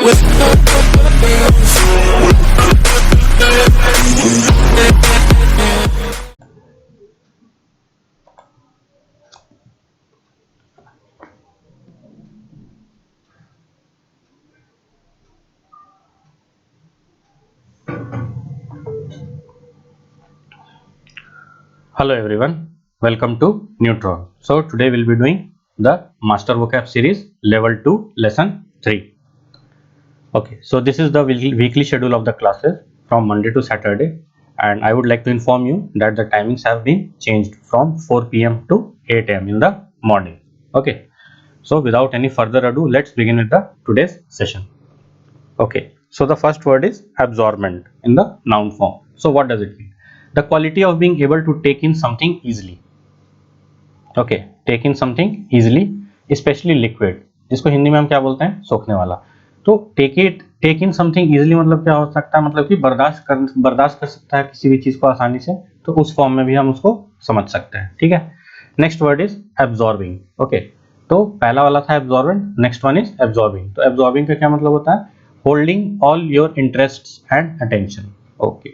Hello everyone, welcome to Neutron. So today we'll be doing the Master Vocab series level 2 lesson 3. Okay, so this is the weekly schedule of the classes from Monday to Saturday, and I would like to inform you that the timings have been changed from 4 p.m. to 8 a.m. in the morning. Okay, so without any further ado, let's begin with the today's session. Okay, so the first word is absorbent in the noun form. So what does it mean? The quality of being able to take in something easily. Okay, take in something easily, especially liquid, जिसको हिंदी में हम क्या बोलते हैं, सोखने वाला. तो take in something easily मतलब क्या हो सकता है, मतलब कि बर्दाश्त कर सकता है किसी भी चीज को आसानी से. तो उस फॉर्म में भी हम उसको समझ सकते हैं. ठीक है. Next word is absorbing. Okay, तो पहला वाला था absorbent, next one is absorbing. तो एब्जॉर्बिंग का क्या मतलब होता है, holding all your interests and attention. Okay,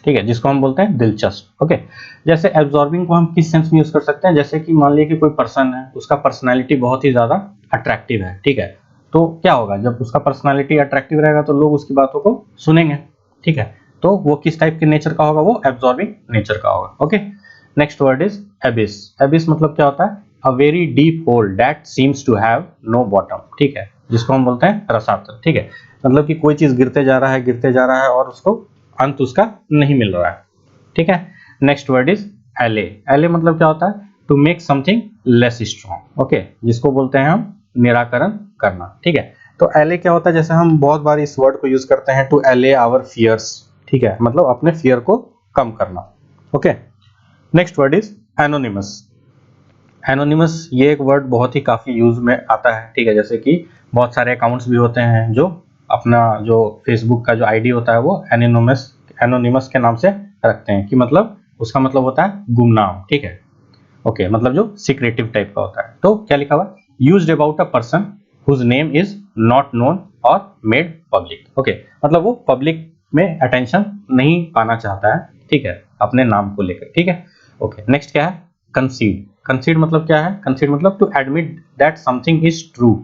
ठीक है, जिसको हम बोलते हैं दिलचस्प. ओके, जैसे एब्जॉर्बिंग को हम किस सेंस में यूज कर सकते हैं, जैसे कि मान लीजिए कि कोई पर्सन है, उसका पर्सनालिटी बहुत ही ज्यादा अट्रैक्टिव है. ठीक है, तो क्या होगा, जब उसका पर्सनालिटी अट्रैक्टिव रहेगा तो लोग उसकी बातों को सुनेंगे. ठीक है, तो वो किस टाइप के नेचर का होगा, वो एब्जॉर्बिंग नेचर का होगा. Okay, next word is abyss. Abyss मतलब क्या होता है, a very deep hole that seems to have no bottom. ठीक है, जिसको हम बोलते हैं रसातल. ठीक है, मतलब कि कोई चीज गिरते जा रहा है और उसको अंत उसका नहीं मिल रहा है. ठीक है. नेक्स्ट वर्ड इज एले. एले मतलब क्या होता है, to make something less strong. Okay, जिसको बोलते हैं हम निराकरण करना. ठीक है, तो एले क्या होता है, जैसे हम बहुत बार इस वर्ड को यूज करते हैं, टू एले आवर फियर्स. ठीक है, मतलब अपने फियर को कम करना. Okay, next word is anonymous. Anonymous ये एक वर्ड बहुत ही काफी यूज में आता है. ठीक है, जैसे कि बहुत सारे अकाउंट्स भी होते हैं जो अपना जो फेसबुक का जो आईडी होता है वो एनोनिमस के नाम से रखते हैं, कि मतलब उसका मतलब होता है गुमनाम. ठीक है. ओके, मतलब जो सीक्रेटिव टाइप का होता है. तो क्या लिखा हुआ, used about a person whose name is not known or made public. Okay, मतलब वो पब्लिक में अटेंशन नहीं पाना चाहता है. ठीक है, अपने नाम को लेकर. ठीक है. ओके, नेक्स्ट क्या है, कंसीड. कंसीड मतलब क्या है, कंसीड मतलब to admit that something is true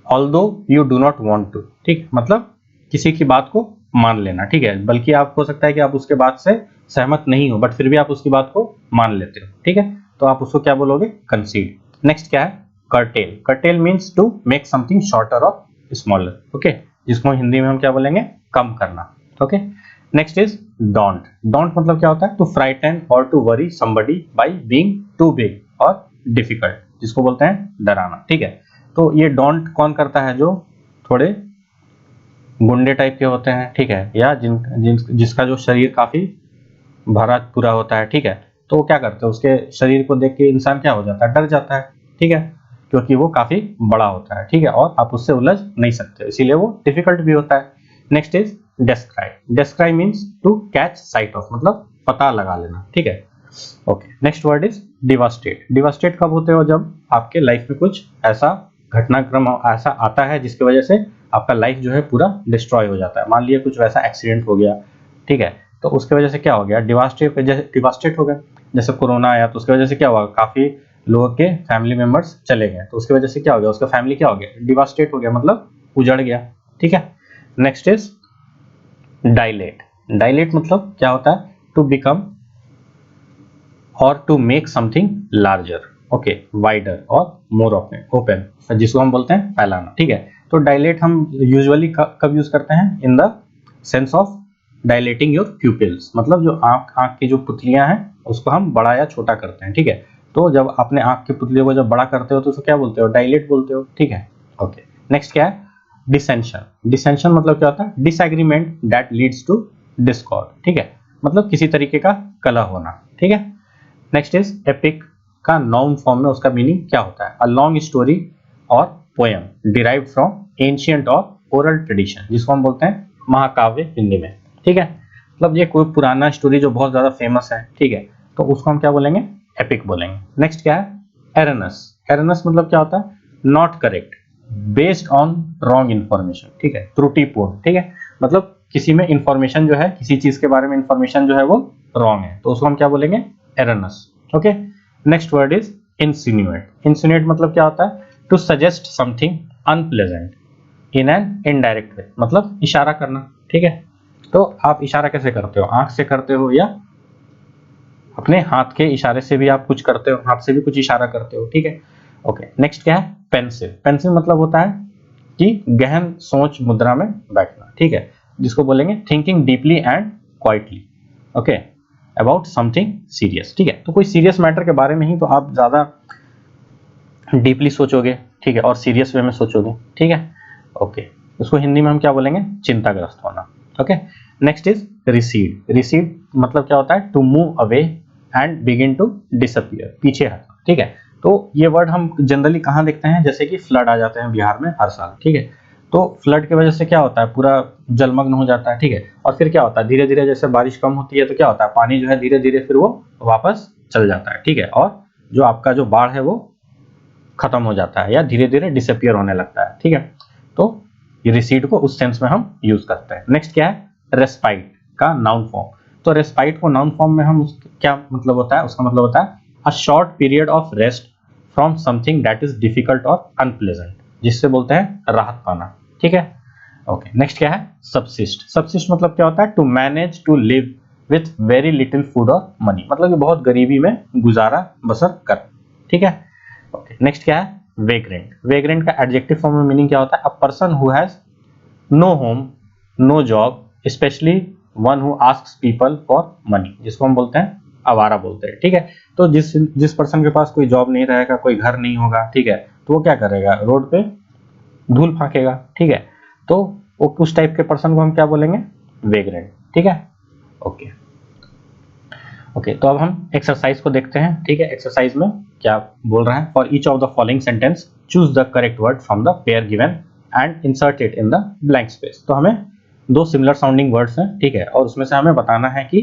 although you do not want to. ठीक, मतलब किसी की बात को मान लेना. ठीक है, बल्कि आप हो सकता है कि आप उसके बात से सहमत नहीं हो, बट फिर भी आप उसकी बात को मान लेते हो. ठीक है, तो आप उसको क्या बोलोगे, कंसीड. नेक्स्ट क्या है, curtail. Curtail means to make something shorter or smaller. Okay, जिसको हिंदी में हम क्या बोलेंगे, कम करना. Okay, next is daunt. Daunt मतलब क्या होता है, to frighten or to worry somebody by being too big or difficult, जिसको बोलते हैं डराना. ठीक है, तो ये डोंट कौन करता है, जो थोड़े गुंडे टाइप के होते हैं. ठीक है, या जिसका जो शरीर काफी भरा पूरा होता है. ठीक है, तो वो क्या करते हैं, उसके शरीर को देख के इंसान क्या हो जाता है, डर जाता है. ठीक है, क्योंकि वो काफी बड़ा होता है. ठीक है, और आप उससे उलझ नहीं सकते, इसीलिए वो डिफिकल्ट भी होता है. Next is describe. Describe means to catch sight of, मतलब पता लगा लेना. ठीक है. Okay, next word is devastate. Devastate कब होते हो, जब आपके लाइफ में कुछ ऐसा घटनाक्रम ऐसा आता है जिसकी वजह से आपका लाइफ जो है पूरा डिस्ट्रॉय हो जाता है. मान लिया कुछ वैसा एक्सीडेंट हो गया. ठीक है, तो उसकी वजह से क्या हो गया, डिवास्टेट हो गया. जैसे कोरोना आया तो उसकी वजह से क्या हुआ, काफी लोगों के फैमिली मेंबर्स चले गए, तो उसकी वजह से क्या हो गया, उसका फैमिली क्या हो गया, डिवास्टेट हो गया, मतलब उजड़ गया. ठीक है. Next is dilate. डायलेट मतलब क्या होता है, to become or to make something larger. Okay, wider or more open, जिसको हम बोलते हैं फैलाना. ठीक है, तो डायलेट हम यूजुअली कब यूज करते हैं, in the sense of dilating your pupils, मतलब जो आंख की जो पुतलियां हैं उसको हम बड़ा या छोटा करते हैं. ठीक है, तो जब अपने आंख की पुतलियों को जब बड़ा करते हो तो उसको क्या बोलते हो, डायलेट बोलते हो. ठीक है. ओके, नेक्स्ट क्या है, डिसेंशन. डिसेंशन मतलब क्या होता है, disagreement that leads to discord. ठीक है, मतलब किसी तरीके का कलह होना. ठीक है. Next is epic. का नाउन फॉर्म में उसका मीनिंग क्या होता है, अ लॉन्ग स्टोरी और पोएम डिराइव्ड फ्रॉम एंशिएंट और ओरल ट्रेडिशन, जिसको हम बोलते हैं महाकाव्य हिंदी में. ठीक है, मतलब ये कोई पुराना स्टोरी जो बहुत ज्यादा फेमस है. ठीक है, तो उसको हम क्या बोलेंगे, एपिक बोलेंगे. नेक्स्ट क्या है, एरनस. एरनस मतलब क्या होता है, not correct. Based on wrong information, ठीक है, त्रुटिपूर्ण, ठीक है, मतलब किसी में इंफॉर्मेशन जो है, किसी चीज के बारे में इंफॉर्मेशन जो है वो रॉन्ग है, तो उसको हम क्या बोलेंगे, erroneous. Okay, next word is insinuate. Insinuate मतलब क्या होता है, to suggest something unpleasant in an indirect way, मतलब इशारा करना, ठीक है। तो आप इशारा कैसे करते हो, आंख से करते हो या अपने हाथ के इशारे से भी आप कुछ करते हो, हाथ से भी कुछ इशारा करते हो, ठीक है। ओके, नेक्स्ट क्या है, पेंसिव। पेंसिव मतलब होता है कि गहन सोच मुद्रा में बैठना, ठीक है, जिसको बोलेंगे thinking deeply and quietly, okay, about something serious, ठीक है। तो कोई सीरियस मैटर के बारे में ही तो आप ज्यादा डीपली सोचोगे, ठीक है, और सीरियस वे में सोचोगे, ठीक है। ओके, उसको हिंदी में हम क्या बोलेंगे, चिंताग्रस्त होना। Okay, next is recede. Recede मतलब क्या होता है, to move away and begin to disappear, पीछे हटना, ठीक है। तो ये वर्ड हम जनरली कहाँ देखते हैं, जैसे कि फ्लड आ जाते हैं बिहार में हर साल, ठीक है। तो फ्लड की वजह से क्या होता है, पूरा जलमग्न हो जाता है, ठीक है, और फिर क्या होता है, धीरे धीरे जैसे बारिश कम होती है तो क्या होता है, पानी जो है धीरे धीरे फिर वो वापस चल जाता है, ठीक है, और जो आपका जो बाढ़ है वो खत्म हो जाता है या धीरे धीरे डिसअपियर होने लगता है, ठीक है। तो ये रिसीड को उस सेंस में हम यूज करते हैं। नेक्स्ट क्या है, रेस्पाइट का नाउन फॉर्म। तो रेस्पाइट को नाउन फॉर्म में हम क्या मतलब होता है, उसका मतलब होता है a short period of rest from something that is difficult और अनप्लेजेंट, जिससे बोलते हैं राहत पाना, ठीक है। ओके, नेक्स्ट क्या है, सबसिस्ट। सबसिस्ट मतलब क्या होता है, to manage to live with very little food और मनी, मतलब कि बहुत गरीबी में गुजारा बसर कर, ठीक है। ओके, नेक्स्ट क्या है, वेग्रेंट। वेग्रेंट का एडजेक्टिव फॉर्म में मीनिंग क्या होता है, a person who has no home, no job, specially one who asks people for money, जिसको हम बोलते हैं आवारा बोलते हैं, ठीक है। तो जिस पर्सन के पास कोई जॉब नहीं रहेगा, कोई घर नहीं होगा, ठीक है, तो वो क्या करेगा, रोड पे धूल फाकेगा, ठीक है। तो वो उस टाइप के पर्सन को हम क्या बोलेंगे, वेग्रेंट, ठीक है। ओके ओके, तो अब हम एक्सरसाइज को देखते हैं, ठीक है। एक्सरसाइज में क्या बोल रहा है, for each of the following sentence choose the correct word from the pair given and insert it in the blank space. तो हमें दो सिमिलर साउंडिंग वर्ड्स हैं, ठीक है, और उसमें से हमें बताना है कि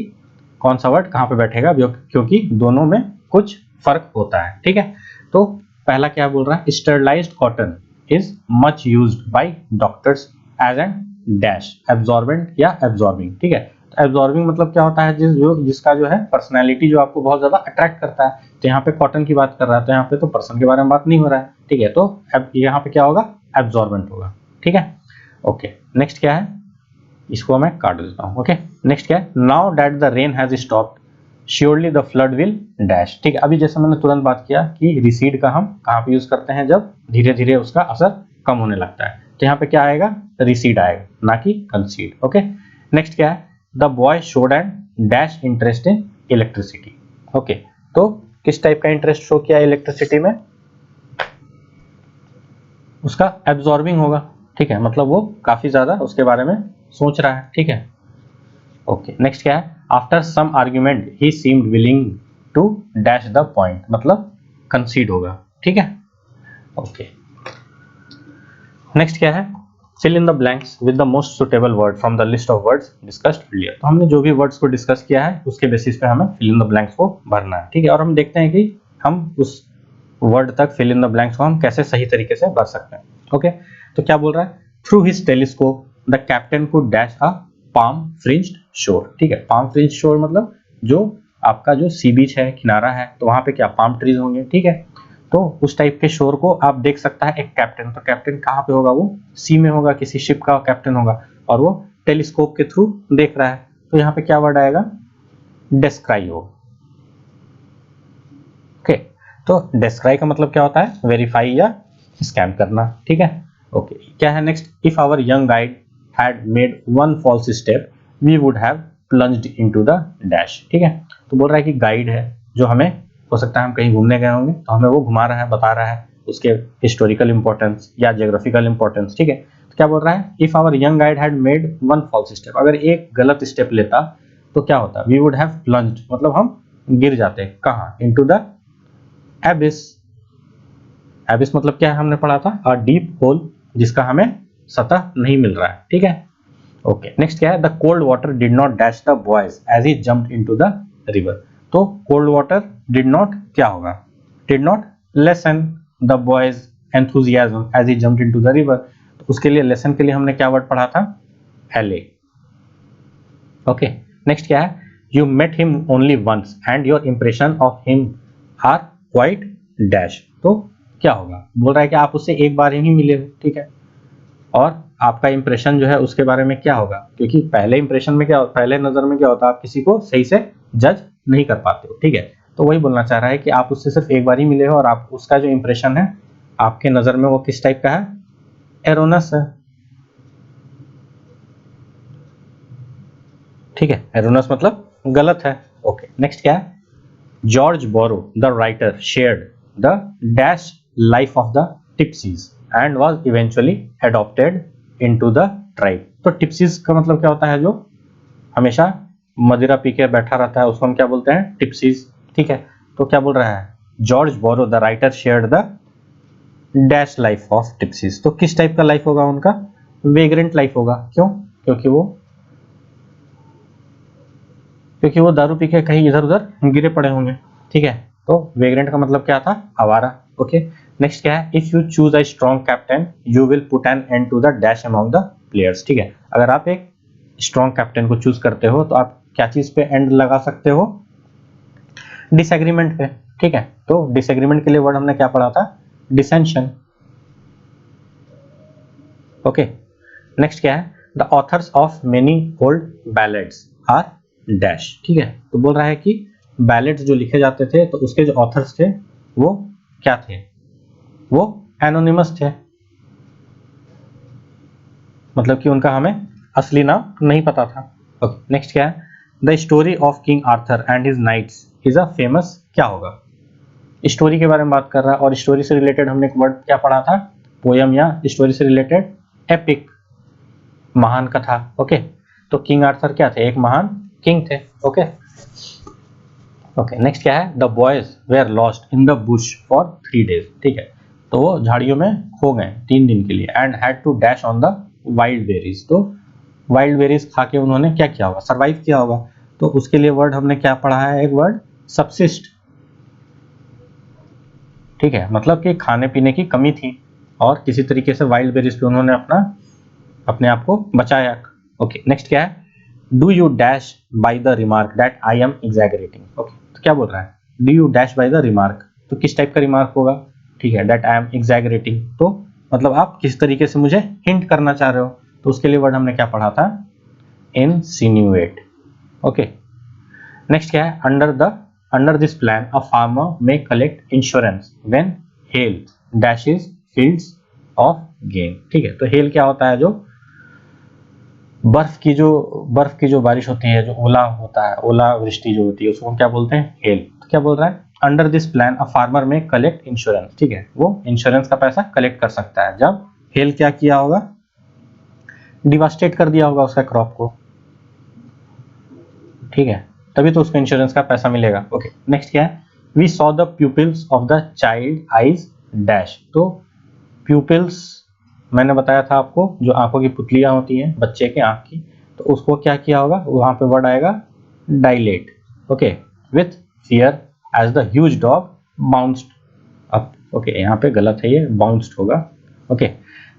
कौन सा वर्ड कहाँ पे बैठेगा, क्योंकि दोनों में कुछ फर्क होता है, ठीक है। तो पहला क्या बोल रहा है, sterilised cotton is much used by doctors as an dash absorbent या एब्जॉर्बिंग, ठीक है। एब्जॉर्बिंग मतलब क्या होता है, जिसका जो है पर्सनैलिटी जो आपको बहुत ज्यादा अट्रैक्ट करता है। तो यहाँ पे कॉटन की बात कर रहा है, तो यहाँ पे तो पर्सन के बारे में बात नहीं हो रहा है, ठीक है। तो यहाँ पे क्या होगा, एब्जॉर्बेंट होगा, ठीक है। ओके, नेक्स्ट क्या है, इसको मैं काट देता हूँ। ओके, नेक्स्ट क्या है, now that the rain has stopped surely the flood will dash, ठीक है। अभी जैसे मैंने तुरंत बात किया कि रिसीड का हम कहाँ पे यूज करते हैं, जब धीरे धीरे उसका असर कम होने लगता है, तो यहाँ पे क्या आएगा, रिसीड आएगा, ना कि कंसीड। ओके, नेक्स्ट क्या है, the boy showed and dash interest in electricity. Okay, तो किस टाइप का इंटरेस्ट शो किया इलेक्ट्रिसिटी में, उसका एब्जॉर्बिंग होगा, ठीक है, मतलब वो काफी ज्यादा उसके बारे में सोच रहा है, ठीक है। ओके, नेक्स्ट क्या है, after some argument he seemed willing to dash the point, मतलब कंसीड होगा, ठीक है। ओके, नेक्स्ट क्या है, fill in the blanks with the most suitable word from the list of words discussed earlier। तो हमने जो भी वर्ड्स को डिस्कस किया है उसके बेसिस पे हमें fill in the blanks को भरना है, ठीक है। और हम देखते हैं कि हम उस वर्ड तक fill in the blanks को हम कैसे सही तरीके से भर सकते हैं। ओके, तो क्या बोल रहा है, through his telescope the captain could dash a palm fringed shore, ठीक है। palm fringed shore मतलब जो आपका जो सी बीच है, किनारा है, तो वहां पे क्या पाम ट्रीज होंगे, ठीक है। तो उस टाइप के शोर को आप देख सकता है एक कैप्टन, तो कैप्टन कहाँ पे होगा, वो सी में होगा, किसी शिप का कैप्टन होगा, और वो टेलीस्कोप के थ्रू देख रहा है। तो यहाँ पे क्या वर्ड आएगा, डेस्क्राई हो। ओके, तो डेस्क्राई का मतलब क्या होता है, वेरीफाई या स्कैन करना, ठीक है। ओके, क्या है next, if our young guide had made one false step we would have plunged into the dash, ठीक है। तो बोल रहा है कि गाइड है जो हमें, हो सकता है हम कहीं घूमने गए होंगे तो हमें वो घुमा रहा है, बता रहा है उसके हिस्टोरिकल इंपॉर्टेंस या ज्योग्राफिकल इंपॉर्टेंस, ठीक है। तो क्या बोल रहा है, if our young guide had made one false step, अगर एक गलत स्टेप लेता तो क्या होता, वी वुड हैव प्लंज्ड, मतलब हम गिर जाते, कहाँ, इनटू द एबिस। एबिस मतलब क्या है, हमने पढ़ा था, अ डीप होल जिसका हमें सतह नहीं मिल रहा है, ठीक है। ओके, नेक्स्ट क्या है, the cold water did not dash the boys as he jumped into the river. तो कोल्ड वाटर डिड नॉट क्या होगा, did not lessen the boys enthusiasm as he jumped into the river. तो उसके लिए lesson के लिए हमने क्या वर्ड पढ़ा था? LA. ओके, नेक्स्ट क्या है? You met him only once and your impression of him are quite dash. तो क्या होगा? बोल रहा है कि आप उससे एक बार ही मिले हो, ठीक है, और आपका इंप्रेशन जो है उसके बारे में क्या होगा, क्योंकि पहले इंप्रेशन में क्या, पहले नजर में क्या होता है, आप किसी को सही से जज नहीं कर पाते हो, ठीक है। तो वही बोलना चाह रहा है कि आप उससे सिर्फ एक बार ही मिले हो और आप उसका जो इंप्रेशन है आपके नजर में वो किस टाइप का है? एरोनस है, ठीक है। एरोनस मतलब गलत है। ओके, नेक्स्ट क्या है? George Borrow the writer shared the dash life of the gypsies and was eventually adopted into the tribe. तो टिप्सीज का मतलब क्या होता है? जो हमेशा मदिरा पी के बैठा रहता है उसको हम क्या बोलते हैं? टिप्सीज, ठीक है। तो क्या बोल रहा है? George Borrow the writer shared the dash life of gypsies. तो किस टाइप का लाइफ होगा उनका? वेग्रेंट लाइफ होगा। क्यों? क्योंकि वो दारू पी के कहीं इधर उधर गिरे पड़े होंगे, ठीक है। तो वेग्रेंट का मतलब क्या था? आवारा। ओके, नेक्स्ट क्या है? If you choose a strong captain you will put an end to the dash among the players, ठीक है। अगर आप एक स्ट्रॉन्ग कैप्टन को चूज करते हो तो आप क्या चीज पे एंड लगा सकते हो? डिसएग्रीमेंट पे, ठीक है। तो डिसएग्रीमेंट के लिए वर्ड हमने क्या पढ़ा था? डिसेंशन। ओके, नेक्स्ट क्या है? The authors of many old ballads are dash, ठीक है। तो बोल रहा है कि बैलेड्स जो लिखे जाते थे तो उसके जो ऑथर्स थे वो क्या थे? वो एनोनिमस थे, मतलब कि उनका हमें असली नाम नहीं पता था। ओके, नेक्स्ट क्या है? The story of king Arthur and his knights is a famous, क्या होगा? स्टोरी के बारे में बात कर रहा है और स्टोरी से रिलेटेड हमने एक वर्ड क्या पढ़ा था? पोयम, या स्टोरी से रिलेटेड एपिक, महान कथा। ओके, तो किंग आर्थर क्या थे? एक महान किंग थे। ओके, नेक्स्ट क्या है? The boys where lost in the Bush for 3 days, ठीक है। तो वो झाड़ियों में खो गए 3 दिन के लिए and had to dash on the wild berries. तो वाइल्ड बेरीज खा के उन्होंने क्या किया होगा? सर्वाइव किया होगा। तो उसके लिए वर्ड हमने क्या पढ़ा है? एक वर्ड सबसिस्ट, ठीक है। मतलब कि खाने पीने की कमी थी और किसी तरीके से वाइल्ड बेरीज पे उन्होंने अपने आप को बचाया। ओके, नेक्स्ट क्या है? Do you dash by the remark that I am exaggerating. Okay, तो क्या बोल रहा है? Do you dash by the remark, तो किस टाइप का रिमार्क होगा? ठीक है, दैट आई एम एग्जैगरेटिंग, तो मतलब आप किस तरीके से मुझे हिंट करना चाह रहे हो। तो उसके लिए वर्ड हमने क्या पढ़ा था? इनसिन्यूएट। ओके, नेक्स्ट क्या है? Under this plan a farmer may collect insurance when hello dashes fields of gain, ठीक है। तो हेल क्या होता है? जो बर्फ की जो बारिश होती है, जो ओला होता है, ओला वृष्टि जो होती है, उसको हम क्या बोलते हैं? हेल। तो क्या बोल रहा है? Under this plan a farmer में कलेक्ट इंश्योरेंस, ठीक है। वो इंश्योरेंस का पैसा कलेक्ट कर सकता है जब हेल क्या किया होगा? डिवास्टेट कर दिया होगा उसका क्रॉप को, ठीक है, तभी तो उसको इंश्योरेंस का पैसा मिलेगा। ओके, नेक्स्ट क्या है? We saw the pupils of the child eyes dash. तो प्यूपिल्स मैंने बताया था आपको, जो आंखों की पुतलियां होती हैं बच्चे के आंख की, तो उसको क्या किया होगा? वहां पे वर्ड आएगा dilate. Okay, with fear as the huge dog bounced up. Okay, यहाँ पे गलत है, ये बाउंस्ड होगा। ओके,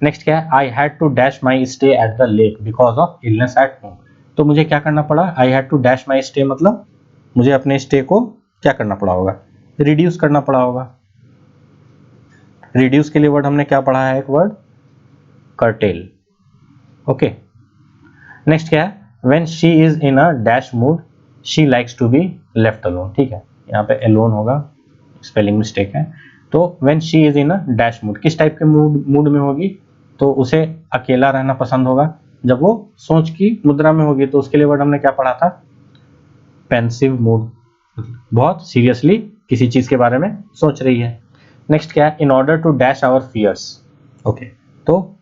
नेक्स्ट क्या है? I had to dash my stay at the lake because of illness at home. तो मुझे क्या करना पड़ा? I had to dash my stay मतलब मुझे अपने स्टे को क्या करना पड़ा होगा? रिड्यूस करना पड़ा होगा। रिड्यूस के लिए वर्ड हमने क्या पढ़ा है? एक वर्ड curtail। ओके, नेक्स्ट क्या है? when she is in a dash mood she likes to be left alone, ठीक है। यहाँ पे alone होगा, स्पेलिंग मिस्टेक है। तो when she is in a dash mood, किस टाइप के मूड में होगी? तो उसे अकेला रहना पसंद होगा। जब वो सोच की मुद्रा में होगी तो उसके लिए वर्ड हमने क्या पढ़ा था? पेंसिव मूड, बहुत सीरियसली किसी चीज के बारे में सोच रही है। नेक्स्ट क्या है? in order to dash our fears। Okay, तो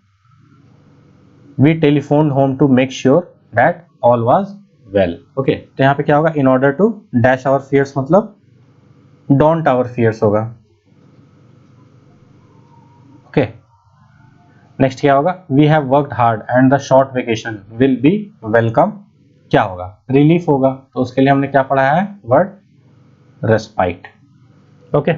we telephoned home to make sure that all was well। Okay, तो यहाँ पे क्या होगा? in order to dash our fears मतलब don't our fears होगा। ओके, नेक्स्ट क्या होगा? we have worked hard and the short vacation will be welcome, क्या होगा? रिलीफ होगा। तो उसके लिए हमने क्या पढ़ा है? Word respite. Okay,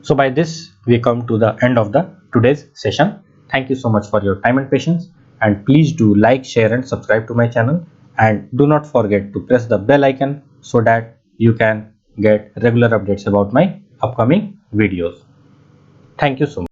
so by this we come to the end of the today's session. Thank you so much for your time and patience, and please do like, share and subscribe to my channel, and do not forget to press the bell icon so that you can get regular updates about my upcoming videos. Thank you so much.